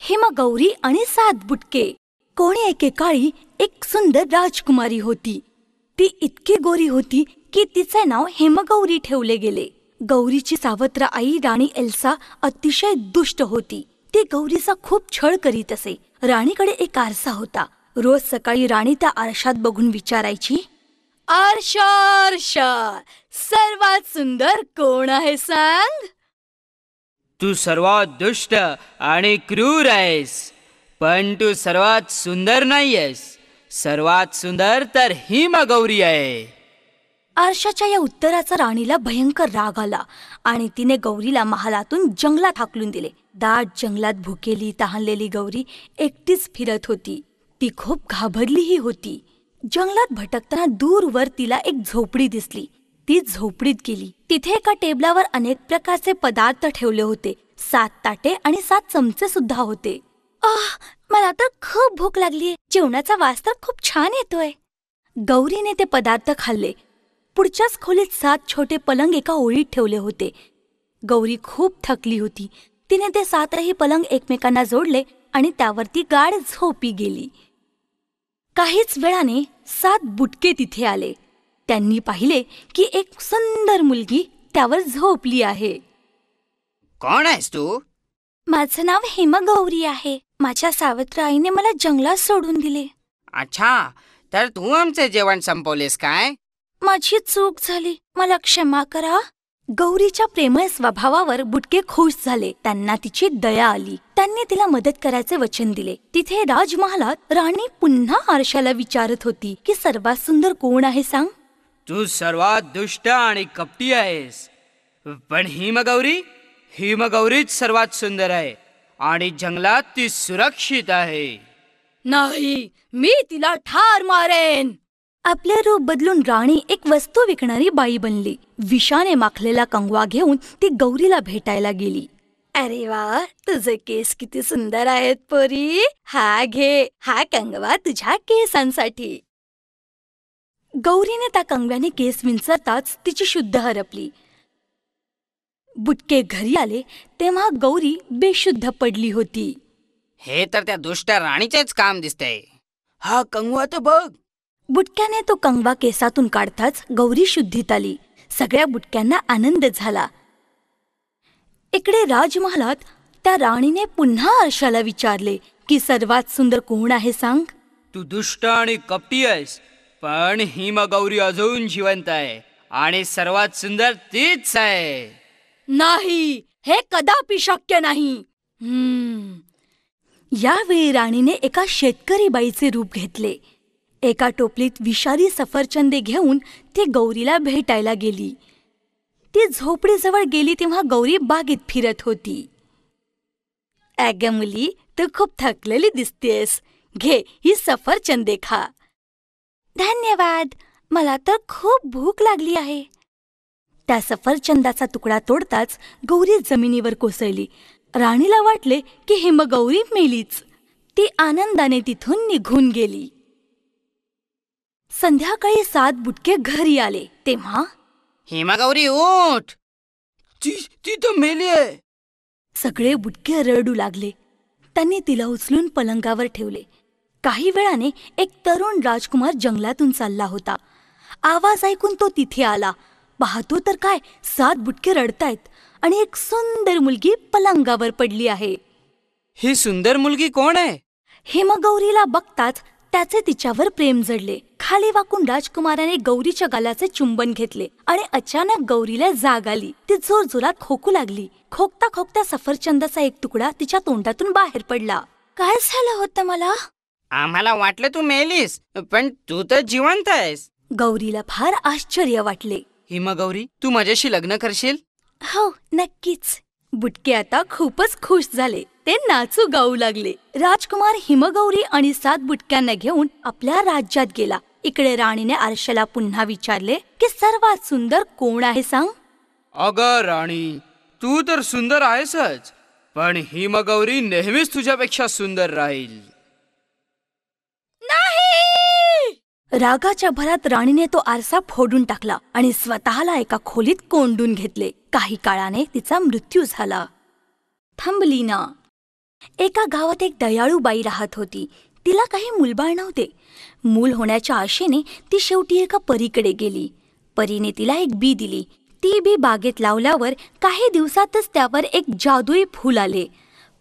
हेमगौरी आणि 7 बुटके. कोणी एकेकाळी एक सुंदर राजकुमारी होती. ती इतकी गोरी होती की तिचे नाव हेमगौरी ठेवले गेले. गौरीची सावत्र आई राणी एल्सा अतिशय दुष्ट होती. ती गौरीचा खूप छळ करीत असे. राणीकडे एक आरसा होता. रोज सकाळी राणी त्या आरशात बघून विचारायची, आरशा आरशा, सर्वात सुंदर कोण आहे सांग? तू सर्वात दुष्ट आणि क्रूर आहेस, पण तू सर्वात सुंदर नाहीयेस. सर्वात सुंदर तर हिमगौरी आहे. आरशाच्या या उत्तराचा राणीला भयंकर राग आला आणि तिने गौरीला महालातून जंगलात हाकलून दिले. दाट जंगलात भुकेली तहानलेली गौरी एकटीच फिरत होती. ती खूप घाबरलीही होती. जंगलात भटकताना दूरवर तिला एक झोपडी दिसली. ती झोपडीत गेली. तिथे एका टेबलावर अनेक प्रकारचे पदार्थ ठेवले होते. 7 ताटे आणि 7 चमचे सुद्धा होते. मला तर खूप भूक लागलीये. जेवणाचा वास तर खूप छान येतोय. गौरीने ते पदार्थ खाल्ले. पुढच्याच खोलीत 7 छोटे पलंग एका ओळीत ठेवले होते. गौरी खूप थकली होती. तिने ते 7ही पलंग एकमेकांना जोडले आणि त्यावरती गाढ झोपी गेली. काहीच वेळाने 7 बुटके तिथे आले. त्यांनी पाहिले की एक सुंदर मुलगी त्यावर झोपली आहे. कोण आहेस तू? माझं नाव हेमगौरी आहे. माझ्या सावत्र आईने मला जंगलात सोडून दिले. अच्छा, तर तू आमचे जेवण संपवलेस काय? माझी चूक झाली, मला क्षमा करा. गौरीच्या प्रेमळ स्वभावावर बुटके खुश झाले. त्यांना तिची दया आली. त्यांनी तिला मदत करायचे वचन दिले. तिथे राजमहालात राणी पुन्हा आरशाला विचारत होती की सर्वात सुंदर कोण आहे सांग? तू सर्वात दुष्ट आणि कपटी आहेस, पण हिमगौरीच सर्वात सुंदर आहे आणि जंगलात ती सुरक्षित आहे. नाही, मी तिला ठार मारेन. आपले रूप बदलून राणी एक वस्तू विकणारी बाई बनली. विषाने माखलेला कंगवा घेऊन ती गौरीला भेटायला गेली. अरे वा, तुझे केस किती सुंदर आहेत परी. हा घे, हा कंगवा तुझ्या केसांसाठी. गौरीने त्या कंगव्याने केस विंचरताच तिची शुद्ध हरपली. बुटके घरी आले तेव्हा गौरी बेशुद्ध पडली होती. हे तर त्या दुष्ट राणीचेच काम दिसतंय. हा कंगवा तर बघ. बुटक्याने तो कंगवा केसातून काढताच गौरी शुद्धीत आली. सगळ्या बुटक्यांना आनंद झाला. इकडे राजमहालात त्या राणीने पुन्हा आरशाला विचारले की सर्वात सुंदर कोण आहे सांग? तू दुष्ट आणि कपटी आहेस, पण हिमगौरी अजून जिवंत आहे आणि सर्वात सुंदर तीच आहे. नाही, हे कदापि शक्य नाही. यावेळी राणीने एका शेतकरी बाईचे रूप घेतले. एका टोपलीत विषारी सफरचंदे घेऊन ती गौरीला भेटायला गेली. ती झोपडीजवळ गेली तेव्हा गौरी बागेत फिरत होती. अगं मुली, तू खूप थकलेली दिसतेस. घे, ही सफरचंदे खा. धन्यवाद, मला तर खूप भूक लागली आहे. त्या सफरचंदाचा तुकडा तोडताच गौरी जमिनीवर कोसळली. राणीला वाटले की हेमगौरी मेलीच. ती आनंदाने तिथून निघून गेली. संध्याकाळी 7 बुटके घरी आले तेव्हा हिमगौरी उठ, ती तर मेली आहे. सगळे बुटके रडू लागले. त्यांनी तिला उचलून पलंगावर ठेवले. काही वेळाने एक तरुण राजकुमार जंगलातून चालला होता. आवाज ऐकून तो तिथे आला. पाहतो तर काय, 7 बुटके रडतायत आणि एक सुंदर मुलगी पलंगावर पडली आहे. ही सुंदर मुलगी कोण आहे? हेमगौरीला बघताच त्याचे तिच्यावर प्रेम जडले. खाली वाकून राजकुमाराने गौरीच्या गालाचे चुंबन घेतले आणि अचानक गौरीला जाग आली. ती जोरजोरात खोकू लागली. खोकता खोकता सफरचंदाचा एक तुकडा तिच्या तोंडातून बाहेर पडला. काय झालं होतं मला? आम्हाला वाटलं तू मेलीस, पण तू तर जिवंत आहेस. गौरीला फार आश्चर्य वाटले. हिमगौरी, तू माझ्याशी लग्न करशील? हो, नक्कीच. बुटके आता खूपच खुश झाले. ते नाचू गाऊ लागले. राजकुमार हिमगौरी आणि 7 बुटक्यांना घेऊन आपल्या राज्यात गेला. इकडे राणीने आरशाला पुन्हा विचारले की सर्वात सुंदर कोण आहे सांग? अगं राणी, तू तर सुंदर आहेसच, पण हिमगौरी नेहमीच तुझ्यापेक्षा सुंदर राहील. नाही! रागाच्या भरात राणीने तो आरसा फोडून टाकला आणि स्वतःला एका खोलीत कोंडून घेतले. काही काळाने तिचा मृत्यू झाला. थांबली ना. एका गावात एक दयाळू बाई राहत होती. तिला काही मूलबाळ नव्हते. मूल होण्याच्या आशेने ती शेवटी एका परीकडे गेली. परीने तिला एक बी दिली. ती बी बागेत लावल्यावर काही दिवसातच त्यावर एक जादुई फूल आले.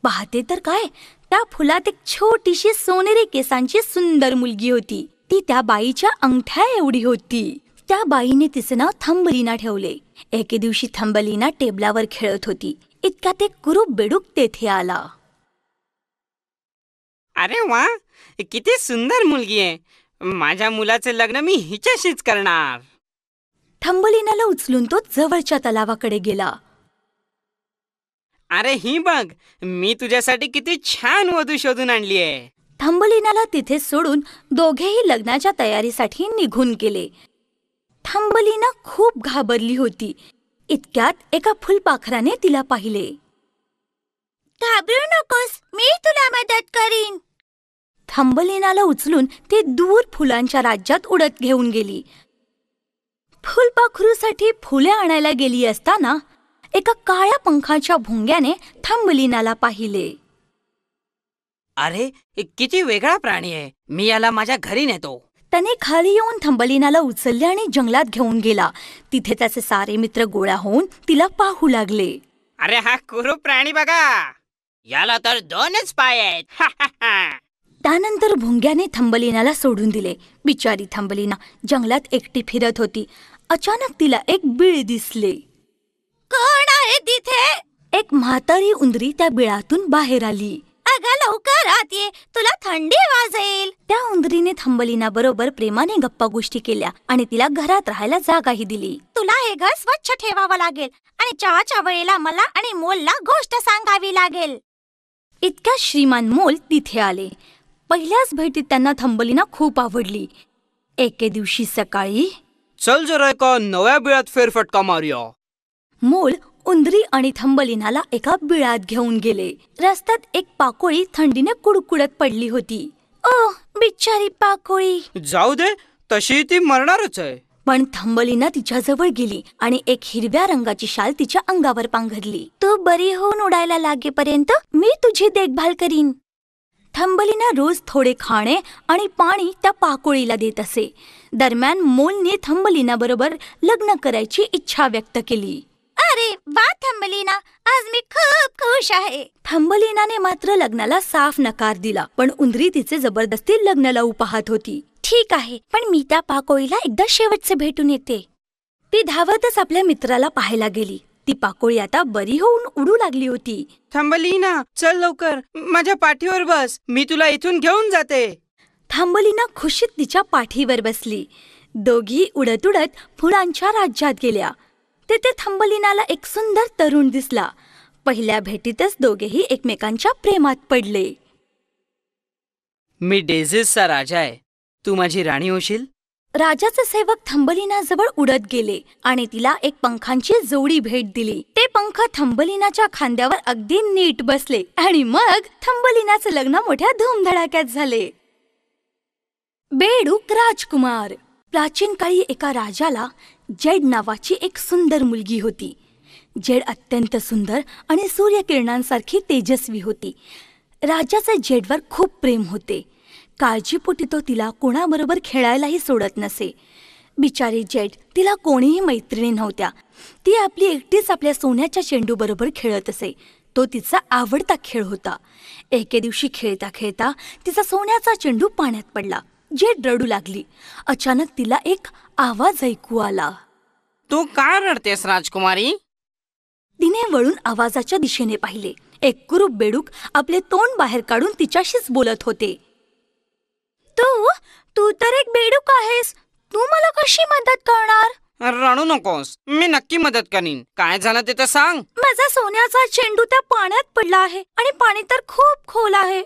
पाहते तर काय, त्या फुलात एक छोटीशी सोनेरी केसांची सुंदर मुलगी होती. ती त्या बाईच्या अंगठ्या एवढी होती. त्या बाईने तिचे नाव थंबलिना ठेवले. एके दिवशी थंबलिना टेबलावर खेळत होती. इतक्यात एक कुरूप बेडूक तेथे आला. अरे वा, किती सुंदर मुलगी आहे. माझ्या मुलाचे लग्न मी हिच्याशीच करणार. थंबलिनाला उचलून तो जवळच्या तलावाकडे गेला. अरे ही बघ, मी तुझ्यासाठी किती छान वधू शोधून आणली आहे. थंबलिनाला तिथे सोडून दोघेही लग्नाच्या तयारीसाठी निघून गेले. थंबलिना खूप घाबरली होती. इतक्यात एका फुलपाखराने तिला पाहिले. घाबरू नकोस, मी तुला मदत करीन. थंबलिनाला उचलून ती दूर फुलांच्या राज्यात उडत घेऊन गेली. फुलपाखरूसाठी फुले आणायला गेली असताना एका काळ्या पंखाच्या भुंग्याने थंबलिनाला पाहिले. अरे किती वेगळा प्राणी आहे. मी याला माझ्या घरी नेतो. त्याने खाली येऊन थंबलिनाला उचलले आणि जंगलात घेऊन गेला. तिथे त्याचे सारे मित्र गोळा होऊन तिला पाहू लागले. अरे हा कुरूप प्राणी बघा, याला तर 2च पाय आहेत. त्यानंतर भुंग्याने थंबलिनाला सोडून दिले. बिचारी थंबलिना जंगलात एकटी फिरत होती. अचानक तिला एक बिळ दिसले. कोण आहे तिथे? एक म्हातारी उंदरी त्या बिळातून बाहेर आली. अगं लवकर आत ये, तुला थंडी वाजेल. त्या उंदरीने थंबलिना बरोबर प्रेमाने गप्पा गोष्टी केल्या आणि तिला घरात राहायला जागाही दिली. तुला हे घर स्वच्छ ठेवावं लागेल आणि चहाच्या वेळेला मला आणि मोलला गोष्ट सांगावी लागेल. इतक्या श्रीमान मोल तिथे आले. पहिल्याच भेटीत त्यांना थंबलिना खूप आवडली. एके दिवशी सकाळी चल जरा एका नव्या बिळात फेरफटका मारूया. मोल उंदरी आणि थंबलिनाला एका बिळात घेऊन गेले. रस्त्यात एक पाकोळी थंडीने कुडकुडत पडली होती. ओ बिचारी पाकोळी. जाऊ दे, तशी ती मरणारच आहे. पण थंबलिना तिच्याजवळ गेली आणि एक हिरव्या रंगाची शाल तिच्या अंगावर पांघरली. तू बरी होऊन उडायला लागेपर्यंत मी तुझी देखभाल करीन. थंबलिना रोज थोडे खाणे आणि पाणी त्या पाकोळीला देत असे. दरम्यान मोलने थंबलिना बरोबर लग्न करायची इच्छा व्यक्त केली. अरे वा थंबलिना, आज मी खूप खुश आहे. थंबलिनाने मात्र लग्नाला साफ नकार दिला. पण उंदरी तिचे जबरदस्ती लग्न लावू पाहत होती. ठीक आहे, पण मी त्या पाकोळीला एकदा शेवटचे भेटून येते. ती धावतच आपल्या मित्राला पाहायला गेली. ती पाकोळी आता बरी होऊन उडू लागली होती. थंबलिना, चल लवकर, माझ्या पाठीवर बस, मी तुला इथून घेऊन जाते. थंबलिना खुशीत तिच्या पाठीवर बसली. दोघी उडत उडत फुलांच्या राज्यात गेल्या. तेथे थंबलिनाला एक सुंदर तरुण दिसला. पहिल्या भेटीतच दोघेही एकमेकांच्या प्रेमात पडले. मी डेझिसचा राजा आहे, तू माझी राणी होशील. राजाचे सेवक थंबलिनाजवळ उडत गेले आणि तिला एक पंखांची जोडी भेट दिली. ते पंख थंबलिनाच्या खांद्यावर अगदी नीट बसले आणि मग थंबलिनाचे लग्न मोठ्या धूमधडाक्यात झाले. बेडूक राजकुमार. प्राचीन काळी एका राजाला जेड नावाची एक सुंदर मुलगी होती. जेड अत्यंत सुंदर आणि सूर्यकिरणांसारखी तेजस्वी होती. राजाचे जेडवर खूप प्रेम होते. काळजीपोटी तो तिला कोणाबरोबर खेळायलाही सोडत नसे. बिचारी जेड, तिला कोणीही मैत्रिणी नव्हत्या. ती आपली एकटीच आपल्या सोन्याच्या चेंडूबरोबर खेळत असे. तो तिचा आवडता खेळ होता. एके दिवशी खेळता खेळता तिचा सोन्याचा चेंडू पाण्यात पडला. जेड रडू लागली. अचानक तिला एक आवाज ऐकू आला. तू का रडतेस राजकुमारी? तिने वळून आवाजाच्या दिशेने पाहिले. एक कुरूप बेडूक आपले तोंड बाहेर काढून तिच्याशीच बोलत होते. तू तर एक बेडूक आहेस. तू मला कशी मदत करणार? रडू नकोस, मी नक्की मदत करीन. काय झालं ते तर सांग. माझा सोन्याचा चेंडू त्या पाण्यात पडला आहे आणि पाणी तर खूप खोल आहे.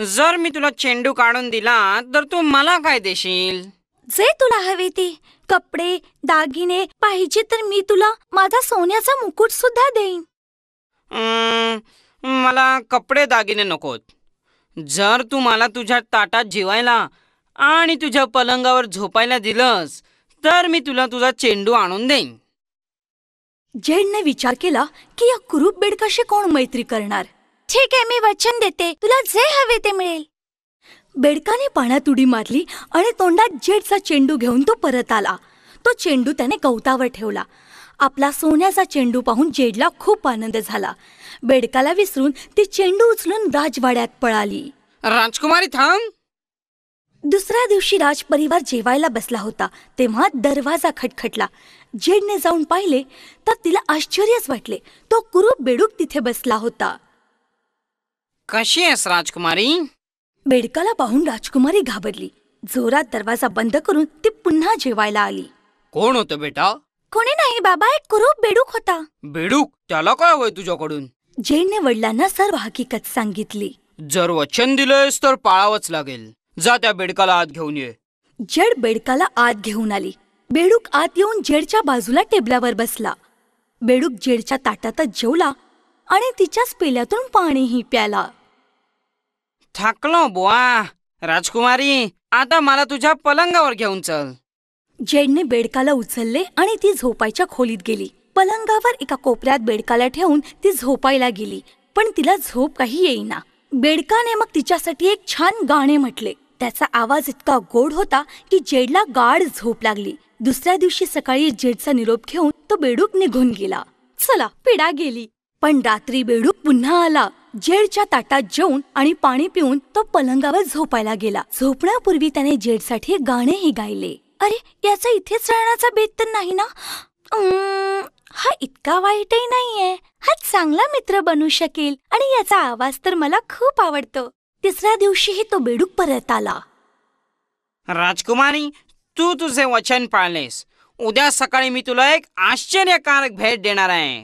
जर मी तुला चेंडू काढून दिला तर तू मला काय देशील? जे तुला हवे ते कपडे, दागिने पाहिजे तर मी तुला माझा सोन्याचा मुकुट सुद्धा देईन. मला कपडे दागिने नकोत. जर तू मला तुझ्या ताटात जेवायला आणि तुझ्या पलंगावर झोपायला दिलंस तर मी तुला तुझा चेंडू आणून देईन. जेडने विचार केला की या कुरूप बेडकाशी कोण मैत्री करणार. ठीक आहे, मी वचन देते, तुला जे हवे ते मिळेल. बेडकाने पाण्यात उडी मारली आणि तोंडात जेडचा चेंडू घेऊन तो परत आला. तो चेंडू त्याने गवतावर ठेवला. आपला सोन्याचा चेंडू पाहून जेडला खूप आनंद झाला. बेडकाला विसरून ती चेंडू उचलून राजवाड्यात पळाली. राजकुमारी थांब. दुसऱ्या दिवशी राजपरिवार जेवायला बसला होता तेव्हा दरवाजा खटखटला. जेडने जाऊन पाहिले तर तिला आश्चर्यच वाटले. तो कुरूप बेडूक तिथे बसला होता. कशी आहेस राजकुमारी? बेडकाला पाहून राजकुमारी घाबरली. जोरात दरवाजा बंद करून ती पुन्हा जेवायला आली. कोण होतं बेटा? कोणी नाही बाबा, एक कुरूप बेडूक होता. बेडूक? त्याला काय हवंय तुझ्याकडून? जेडने वडिलांना सर्व हकीकत सांगितली. जर वचन दिलंयस तर पाळावंच लागेल. जा त्या बेडकाला आत घेऊन ये. जेड बेडकाला आत घेऊन आली. बेडूक आत येऊन जेडच्या बाजूला टेबलावर बसला. बेडूक जेडच्या ताटातच जेवला आणि तिच्याच पेल्यातून पाणीही प्याला. थकलो बुवा. राजकुमारी, आता मला तुझ्या पलंगावर घेऊन चल. जेडने बेडकाला उचलले आणि ती झोपायच्या खोलीत गेली. पलंगावर एका कोपऱ्यात बेडकाला ठेवून ती झोपायला गेली, पण तिला झोप काही येईना. बेडकाने मग तिच्यासाठी एक छान गाणे म्हटले. त्याचा आवाज इतका गोड होता की जेडला गाढ झोप लागली. दुसऱ्या दिवशी सकाळी जेडचा निरोप घेऊन तो बेडूक निघून गेला. चला, पिढा गेली. पण रात्री बेडूक पुन्हा आला. जेडच्या ताटात जेवून आणि पाणी पिऊन तो पलंगावर झोपायला गेला. झोपण्यापूर्वी त्याने जेडसाठी गाणेही गायले. अरे, याचा इथेच राहण्याचा बेत तर नाही ना? हा इतका वाईटही नाहीये. हा चांगला मित्र बनू शकेल आणि याचा आवाज तर मला खूप आवडतो. तिसऱ्या दिवशीही तो बेडूक परत आला. राजकुमारी, तू तुझे वचन पाळलेस. उद्या सकाळी मी तुला एक आश्चर्यकारक भेट देणार आहे.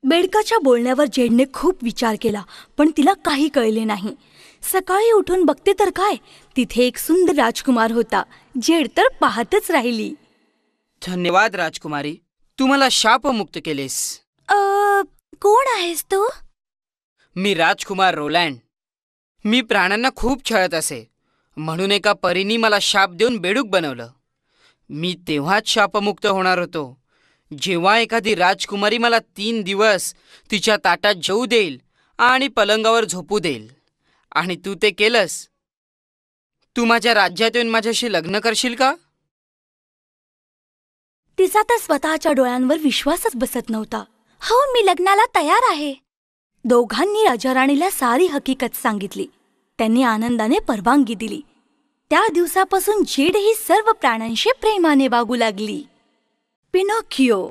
बेडकाच्या बोलण्यावर जेडने खूप विचार केला, पण तिला काही कळले नाही. सकाळी उठून बघते तर काय, तिथे एक सुंदर राजकुमार होता. जेड तर पाहतच राहिली. धन्यवाद राजकुमारी, तू मला शापमुक्त केलेस. कोण आहेस तू? मी राजकुमार रोलँड. मी प्राण्यांना खूप छळत असे, म्हणून एका परीनी मला शाप देऊन बेडूक बनवलं. मी तेव्हाच शापमुक्त होणार होतो जेव्हा एखादी राजकुमारी मला 3 दिवस तिच्या ताटात जेवू देईल आणि पलंगावर झोपू देईल. आणि तू ते केलंस. तू माझ्या राज्यात येऊन माझ्याशी लग्न करशील का? तिचा तर स्वतःच्या डोळ्यांवर विश्वासच बसत नव्हता. हो, मी लग्नाला तयार आहे. दोघांनी राजाराणीला सारी हकीकत सांगितली. त्यांनी आनंदाने परवानगी दिली. त्या दिवसापासून जेड ही सर्व प्राण्यांशी प्रेमाने वागू लागली. पिनोकियो.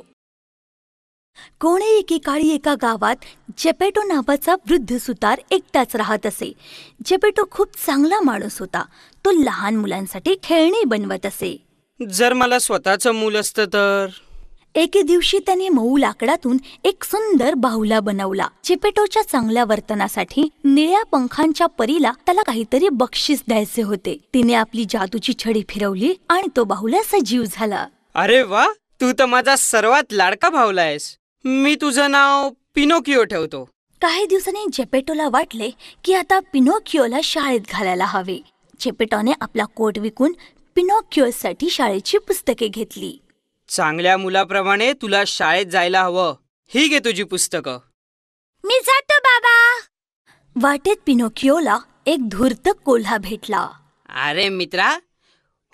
कोणे एकेकाळी एका गावात जेपेटो नावाचा वृद्ध सुतार एकटाच राहत असे. जेपेटो खूप चांगला माणूस होता. तो लहान मुलांसाठी खेळणी बनवत असे. जर मला स्वतःचं मूल असतं तर? एके दिवशी त्याने मऊ लाकडातून एक सुंदर बाहुला बनवला. जेपेटोच्या चांगल्या वर्तनासाठी निळ्या पंखांच्या परीला त्याला काहीतरी बक्षीस द्यायचे होते. तिने आपली जादूची छडी फिरवली आणि तो बाहुला सजीव झाला. अरे वा, तू तर माझा सर्वात लाडका भावला आहेस. मी तुझं नाव पिनोकियो ठेवतो. काही दिवसांनी जेपेटोला वाटले की आता पिनोकियोला शाळेत घालायला हवे. जेपेटोने आपला कोट विकून पिनोकियोसाठी शाळेची पुस्तके घेतली. चांगल्या मुलाप्रमाणे तुला शाळेत जायला हवं. ही घे तुझी पुस्तकं. मी जातो बाबा. वाटेत पिनोकियोला एक धूर्त कोल्हा भेटला. अरे मित्रा,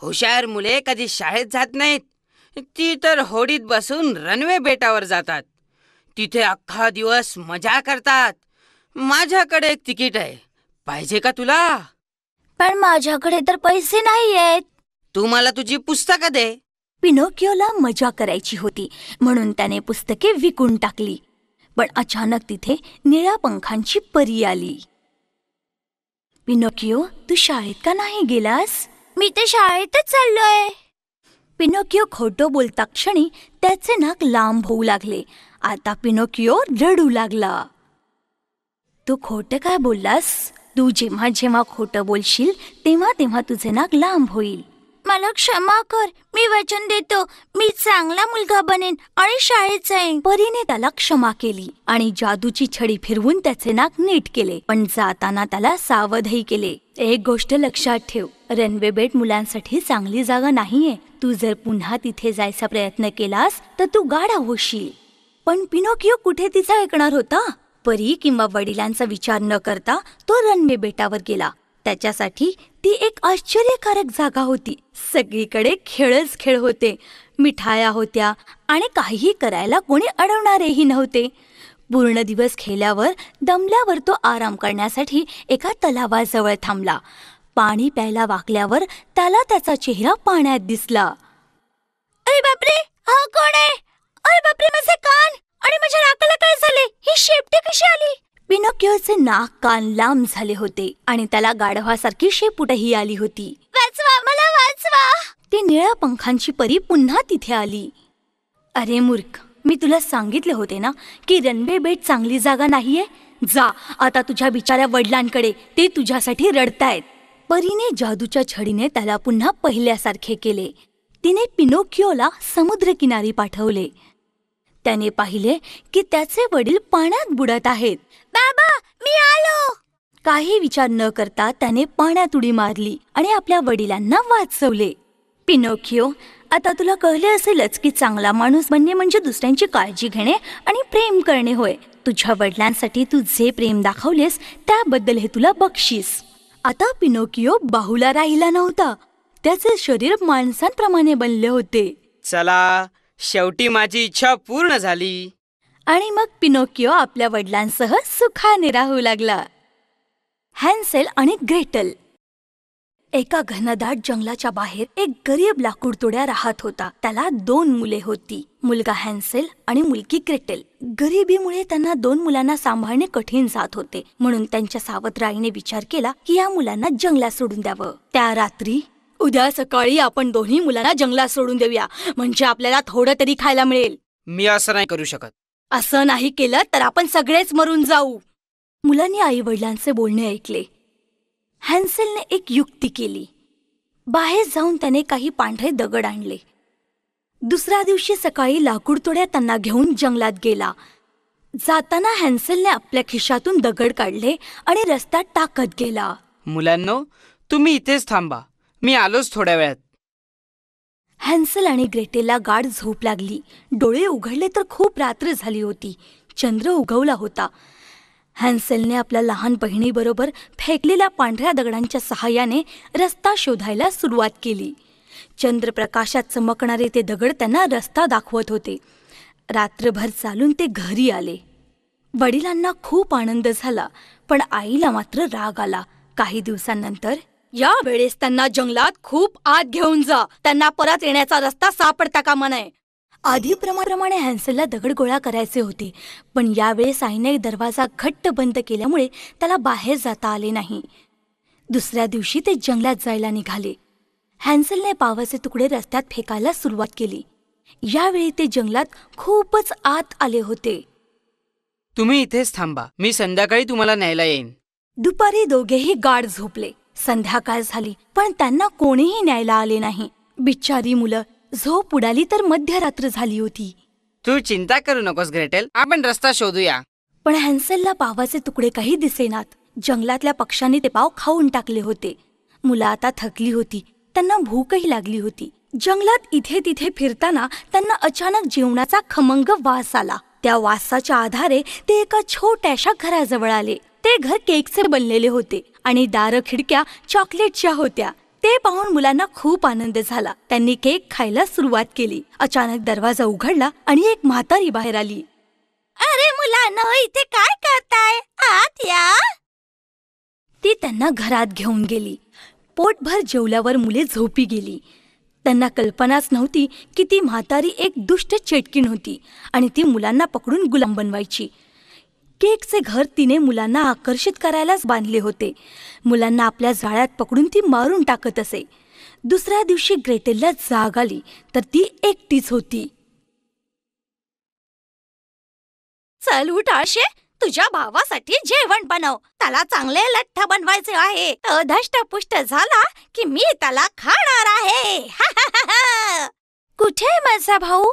हुशार मुले कधी शाळेत जात नाहीत. ती तर होडीत बसून रनवे बेटावर जातात. तिथे अख्खा दिवस मजा करतात. माझ्याकडे एक तिकीट आहे, पाहिजे का तुला? पण माझ्याकडे तर पैसे नाहीयेत. तू मला तुझी पुस्तकं दे. पिनोकियोला मजा करायची होती म्हणून त्याने पुस्तके विकून टाकली. पण अचानक तिथे निळ्या पंखांची परी आली. पिनोकियो, तू शाळेत का नाही गेलास? मी तर शाळेतच चाललोय. पिनोकियो खोटं बोलता क्षणी त्याचे नाक लांब होऊ लागले. आता पिनोकियो रडू लागला. तू खोटं काय बोललास? तू जेव्हा जेव्हा खोटं बोलशील तेव्हा तेव्हा तुझे नाक लांब होईल. मला क्षमा कर. मी वचन देतो, मी चांगला मुलगा बनेन आणि शाळेत जाईन. परीने त्याला क्षमा केली आणि जादूची छडी फिरवून त्याचे नाक नीट केले. पण जाताना त्याला सावधही केले. एक गोष्ट लक्षात ठेव, रनवे बेट मुलांसाठी चांगली जागा नाहीये. तू जर पुन्हा तिथे जायचा प्रयत्न केलास तर तू गाढा होशील. पण पिनोकियो कुठे तिचा ऐकणार होता? परी किंवा वडिलांचा विचार न करता तो रणवे बेटावर गेला. त्याच्यासाठी ती एक आश्चर्यकारक जागा होती. सगळीकडे खेळच खेळ होते, मिठाया होत्या आणि काहीही करायला कोणी अडवणारेही नव्हते. पूर्ण दिवस खेळल्यावर दमल्यावर तो आराम करण्यासाठी एका तलावाजवळ थांबला. पाणी प्यायला वाकल्यावर त्याला त्याचा चेहरा पाण्यात दिसला. अरे बापरे, हा कोण आहे? अरे बापरे, माझे कान आणि माझ्या नाकाला काय झाले? ही शेपटी कशी आली? पिनोकिओचे नाक कान लांब झाले होते आणि त्याला गाढवासारखी शेपूटही आली होती. वाचवा, मला वाचवा! ती निळ्या पंखांची परी पुन्हा तिथे आली. अरे मूर्ख, मी तुला सांगितले होते ना की रणवे बेट चांगली जागा नाहीये. जा आता तुझ्या बिचाऱ्या वडिलांकडे, ते तुझ्यासाठी रडतायत. परीने जादूच्या छडीने त्याला पुन्हा पहिल्यासारखे केले. तिने पिनोकिओला समुद्रकिनारी पाठवले. त्याने पाहिले की त्याचे वडील पाण्यात बुडत आहेत. बाबा, मी आलो! काही विचार न करता त्याने पाण्यात उडी मारली आणि आपल्या वडिलांना वाचवले. पिनोकिओ, आता तुला कळले असेलच की चांगला माणूस बनणे म्हणजे दुसऱ्यांची काळजी घेणे आणि प्रेम करणे होय. तुझ्या वडिलांसाठी तू जे प्रेम दाखवलेस त्याबद्दल हे तुला बक्षीस. आता पिनोकिओ बाहुला राहिला नव्हता. त्याचे शरीर माणसांप्रमाणे बनले होते. चला, शेवटी माझी इच्छा पूर्ण झाली. आणि मग पिनोकिओ आपल्या वडिलांसह सुखाने राहू लागला. हॅन्सेल आणि ग्रेटल. एका घनदाट जंगलाच्या बाहेर एक गरीब लाकूडतोड्या राहत होता. त्याला 2 मुले होती, मुलगा हॅन्सेल आणि मुलगी ग्रेटेल. गरिबीमुळे त्यांना 2 मुलांना सांभाळणे कठीण जात होते, म्हणून त्यांच्या सावत्र आईने विचार केला की या मुलांना जंगलात सोडून द्यावं. त्या रात्री, उद्या सकाळी आपण दोन्ही मुलांना जंगलात सोडून देऊया, म्हणजे आपल्याला थोडं तरी खायला मिळेल. मी असं नाही करू शकत. असं नाही केलं तर आपण सगळेच मरून जाऊ. मुलांनी आई वडिलांचे बोलणे ऐकले. हॅन्सेलने एक युक्ती केली. बाहेर जाऊन त्याने काही पांढरे दगड आणले. दुसऱ्या दिवशी सकाळी लाकूडतोड्या त्यांना घेऊन जंगलात गेला. जाताना हॅन्सेलने आपल्या खिशातून दगड काढले आणि रस्त्यात टाकत गेला. मुलांनो, तुम्ही इथेच थांबा, मी आलोच थोड्या वेळात. हॅन्सेल आणि ग्रेटेलला गाढ झोप लागली. डोळे उघडले तर खूप रात्र झाली होती. चंद्र उगवला होता. हॅन्सेलने आपल्या लहान बहिणीबरोबर फेकलेल्या पांढऱ्या दगडांच्या सहाय्याने रस्ता शोधायला सुरुवात केली. चंद्रप्रकाशात चमकणारे ते दगड त्यांना रस्ता दाखवत होते. रात्रभर चालून ते घरी आले. वडिलांना खूप आनंद झाला, पण आईला मात्र राग आला. काही दिवसांनंतर, या वेळेस त्यांना जंगलात खूप आत घेऊन जा. त्यांना परत येण्याचा रस्ता सापडता कामा नये. आधीप्रमाणे हॅन्सेलला दगड गोळा करायचे होते, पण यावेळेस आईने दरवाजा घट्ट बंद केल्यामुळे त्याला बाहेर जाता आले नाही. दुसऱ्या दिवशी ते जंगलात जायला निघाले. हॅन्सेलने पावाचे तुकडे रस्त्यात फेकायला सुरुवात केली. यावेळी ते जंगलात खूपच आत आले होते. तुम्ही इथेच थांबा, मी संध्याकाळी तुम्हाला न्यायला येईन. दुपारी दोघेही गाढ झोपले. संध्याकाळ झाली, पण त्यांना कोणीही न्यायला आले नाही. बिचारी मुलं. झोप उडाली तर मध्यरात्र झाली होती. तू चिंता करू नकोस ग्रेटेल, आपण रस्ता शोधूया. पण हॅन्सेलला पावाचे तुकडे काही दिसेनात. जंगलातल्या पक्ष्यांनी ते पाव खाऊन टाकले होते. मुलं आता थकली होती. त्यांना भूकही लागली होती. जंगलात इथे तिथे फिरताना त्यांना अचानक जेवणाचा खमंग वास आला. त्या वासाच्या आधारे ते एका छोट्याशा घराजवळ आले. ते घर केकचे बनलेले होते आणि दारं खिडक्या चॉकलेटच्या होत्या. ते पाहून मुलांना खूप आनंद झाला. त्यांनी केक खायला सुरुवात केली. अचानक दरवाजा उघडला आणि एक म्हातारी बाहेर आली. अरे मुलांनो, इथे काय करताय? आत या. ती त्यांना घरात घेऊन गेली. पोटभर जेवल्यावर मुले झोपी गेली. त्यांना कल्पनाच नव्हती की ती म्हातारी एक दुष्ट चेटकीण होती आणि ती मुलांना पकडून गुलाम बनवायची. केकचे घर तिने मुलांना आकर्षित करायलाच बांधले होते. मुलांना आपल्या जाळ्यात पकडून ती मारून टाकत असे. दुसऱ्या दिवशी ग्रेटेलला जाग आली तर ती एकटीच होती. चल उठ आशे, तुझ्या भावासाठी जेवण बनव. त्याला चांगले लठ्ठ बनवायचे आहे. तो धष्टपुष्ट झाला की मी त्याला खाणार आहे. कुठे माझा भाऊ?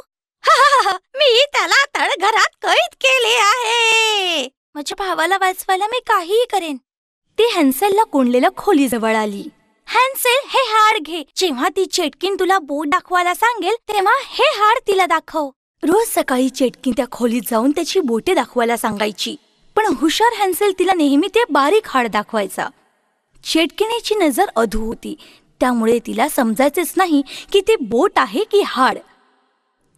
मी त्याला तळघरात कैद केले आहे. माझ्या भावाला वाचवायला मी काहीही करेन. ती हॅन्सेलला कोंडलेल्या खोलीजवळ आली. हॅन्सेल, हे हाड घे. जेव्हा ती चेटकीन तुला बोट दाखवायला सांगेल तेव्हा हे हाड तिला दाखव. रोज सकाळी चेटकीन त्या खोलीत जाऊन त्याची बोटे दाखवायला सांगायची. पण हुशार हॅन्सेल तिला नेहमी ते बारीक हाड दाखवायचा. चेटकिणीची नजर अधू होती, त्यामुळे तिला समजायचेच नाही की ते बोट आहे की हाड.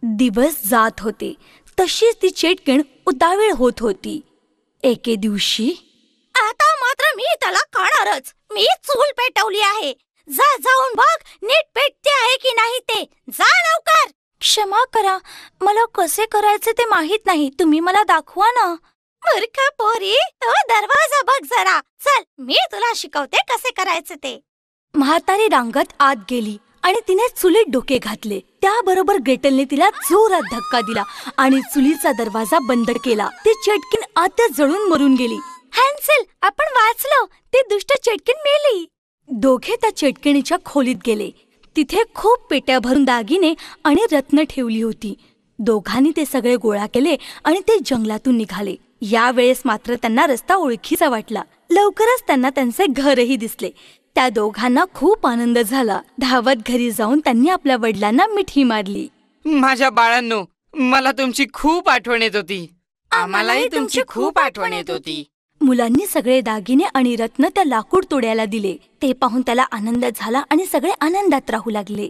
दिवस जात होते, तशीच ती चेटकिण उतावीळ होत होती. एके दिवशी, आता मात्र मी त्याला खाणारच. मी चूल पेटवली आहे. जा जाऊन बघ नीट पेटते आहे की नाही ते. जा लवकर. क्षमा करा, मला कसे करायचे ते माहित नाही. तुम्ही मला दाखवा ना. मूर्ख पोरी, तो दरवाजा बघ जरा. चल, मी तुला शिकवते कसे करायचे ते. म्हातारी रांगत आत गेली आणि तिने चुलीत डोके घातले. त्याबरोबर ग्रेटलने तिला जोरात धक्का दिला आणि चुलीचा दरवाजा बंद केला. ती चेटकीण आतच जळून मरून गेली. हॅन्सेल, आपण वाचलो. ती दुष्ट चेटकीण मेली. दोघे त्या चेटकिणीच्या खोलीत गेले. तिथे खूप पेट्या भरून दागिने आणि रत्न ठेवली होती. दोघांनी ते सगळे गोळा केले आणि ते जंगलातून निघाले. यावेळेस मात्र त्यांना रस्ता ओळखीचा वाटला. लवकरच त्यांना त्यांचे घरही दिसले. त्या दोघांना खूप आनंद झाला. धावत घरी जाऊन त्यांनी आपल्या वडिलांना मिठी मारली. माझ्या बाळांनो, मला तुमची खूप आठवण येत होती. आम्हालाही तुमची खूप आठवण येत होती. मुलांनी सगळे दागिने आणि रत्न त्या लाकूड तोड्याला दिले. ते पाहून त्याला आनंद झाला आणि सगळे आनंदात राहू लागले.